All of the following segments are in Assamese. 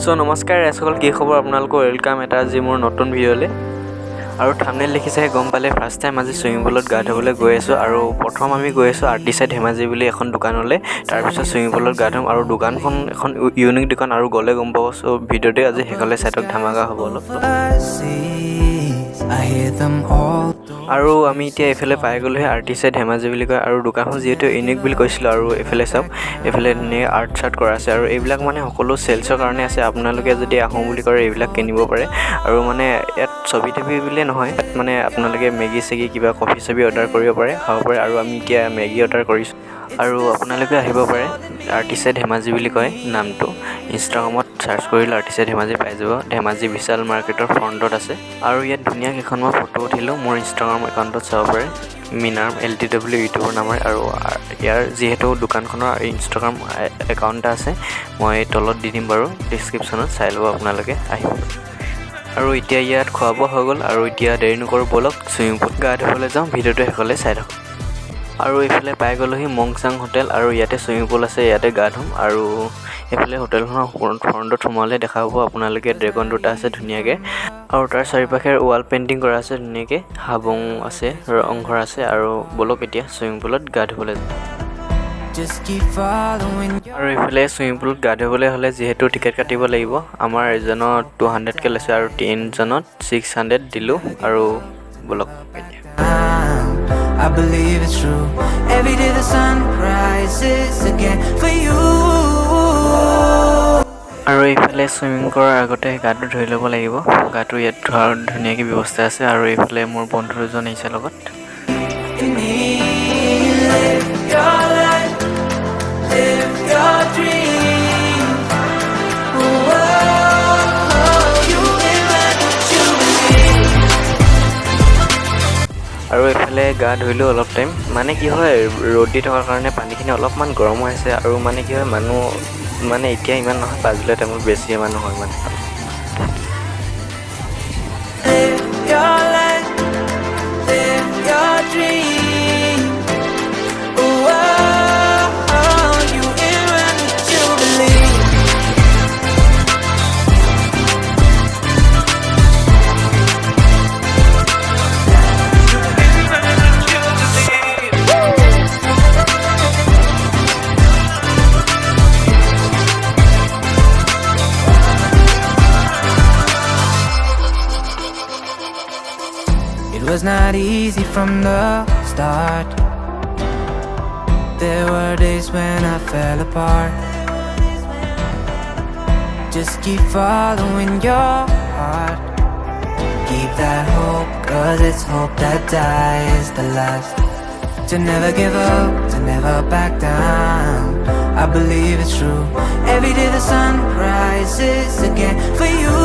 সো নমস্কাৰ সকল, কি খবৰ আপোনালোকৰ? ওয়েলকাম এটা আজি মোৰ নতুন ভিডিঅ'লৈ। আৰু থাম্বনেইল দেখিছে গম পালে, ফাৰ্ষ্ট টাইম আজি চুইমিং পুলত গা ধুবলৈ গৈ আছোঁ। আৰু প্ৰথম আমি গৈ আছোঁ আৰ্টিচাই ধেমাজি বুলি এখন দোকানলৈ। তাৰপিছত চুইমিং পুলত গা ধুম। আৰু দোকানখন এখন ইউনিক দোকান, আৰু গ'লে গম পাব। চ' ভিডিঅ'তে আজি শেষলৈ চাইটক ধামাকা হ'ব অলপ। আৰু আমি এতিয়া এইফালে পাই গ'লোহে আৰ্টিচাই ধেমাজি বুলি কয়। আৰু দোকানখন যিহেতু ইউনিক বুলি কৈছিলোঁ। আৰু এইফালে চাওক, এইফালে ধুনীয়া আৰ্ট চাৰ্ট কৰা আছে। আৰু এইবিলাক মানে সকলো চেলছৰ কাৰণে আছে। আপোনালোকে যদি আহোঁ বুলি কৰে এইবিলাক কিনিব পাৰে। আৰু মানে ইয়াত ছবি টবি বুলিয়ে নহয়, ইয়াত মানে আপোনালোকে মেগী চেগি কিবা কফি চফি অৰ্ডাৰ কৰিব পাৰে, খাব পাৰে। আৰু আমি এতিয়া মেগী অৰ্ডাৰ কৰিছোঁ। আৰু আপোনালোকে আহিব পাৰে। আৰ্টিচাই ধেমাজি বুলি কয় নামটো। ইনষ্টাগ্ৰামত চাৰ্চ কৰিলে আৰ্টিচাই ধেমাজি পাই যাব। ধেমাজি বিশাল মাৰ্কেটৰ ফ্ৰণ্টত আছে। আৰু ইয়াত ধুনীয়া কেইখনমান ফটো উঠিলোঁ, মোৰ ইনষ্টাগ্ৰাম একাউণ্টত চাব পাৰে। মিনাৰাম LTW ইউটিউবৰ নামেৰে। আৰু ইয়াৰ যিহেতু দোকানখনৰ ইনষ্টাগ্ৰাম একাউণ্ট এটা আছে, মই তলত দি দিম বাৰু ডিছক্ৰিপশ্যনত, চাই ল'ব আপোনালোকে, আহিব। আৰু এতিয়া ইয়াত খোৱা বোৱা হৈ গ'ল। আৰু এতিয়া দেৰি নকৰোঁ, ব'লক চুইমিং পুলত গা ধুবলৈ যাওঁ। ভিডিঅ'টো শেষলৈ চাই থাকক। আৰু এইফালে পাই গ'লোহি মংচাং হোটেল। আৰু ইয়াতে চুইমিং পুল আছে, ইয়াতে গা ধুম। আৰু এইফালে হোটেলখনৰ ফ্ৰণ্টত সোমালে দেখা পাব আপোনালোকে ড্ৰেগন দুটা আছে ধুনীয়াকৈ। আৰু তাৰ চাৰিপাশে ৱাল পেইণ্টিং কৰা আছে ধুনীয়াকৈ, হাবুং আছে, ৰংঘৰ আছে। আৰু ব'লক এতিয়া চুইমিং পুলত গা ধুবলৈ যাওঁ। আৰু এইফালে চুইমিং পুলত গা ধুবলৈ হ'লে যিহেতু টিকেট কাটিব লাগিব। আমাৰ এজনত 200কৈ লৈছে, আৰু 3জনত 600 দিলোঁ। আৰু ব'লক এতিয়া। I believe it's true. Every day the sun rises again for you. আৰু এইফালে চুইমিং কৰাৰ আগতে গাটো ধুই ল'ব লাগিব। গাটো ইয়াত ধোৱাৰ ধুনীয়াকৈ ব্যৱস্থা আছে। আৰু এইফালে মোৰ বন্ধু দুজন আহিছে লগত। আৰু এইফালে গা ধুইলোঁ অলপ টাইম। মানে কি হয়, ৰ'দ দি থকাৰ কাৰণে পানীখিনি অলপমান গৰম হৈ আছে। আৰু মানে কি হয়, মানুহ মানে এতিয়া ইমান নহয়, পাছবেলা টাইমত বেছিয়ে মানুহ হয় মানে। It was not easy from the start. There were days when I fell apart. Just keep following your heart. Keep that hope, 'cause it's hope that dies the last. To never give up, to never back down. I believe it's true. Every day the sun rises again for you.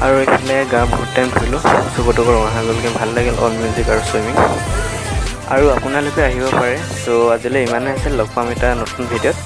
আৰু এইফালে গা বহুত টাইম ধুলোঁ, চকুটো ৰঙা গ'লকৈ, ভাল লাগিল অল মিউজিক আৰু চুইমিং। আৰু আপোনালোকে আহিব পাৰে। চ' আজিলৈ ইমানেই আছিল, লগ পাম এটা নতুন ভিডিঅ'ত।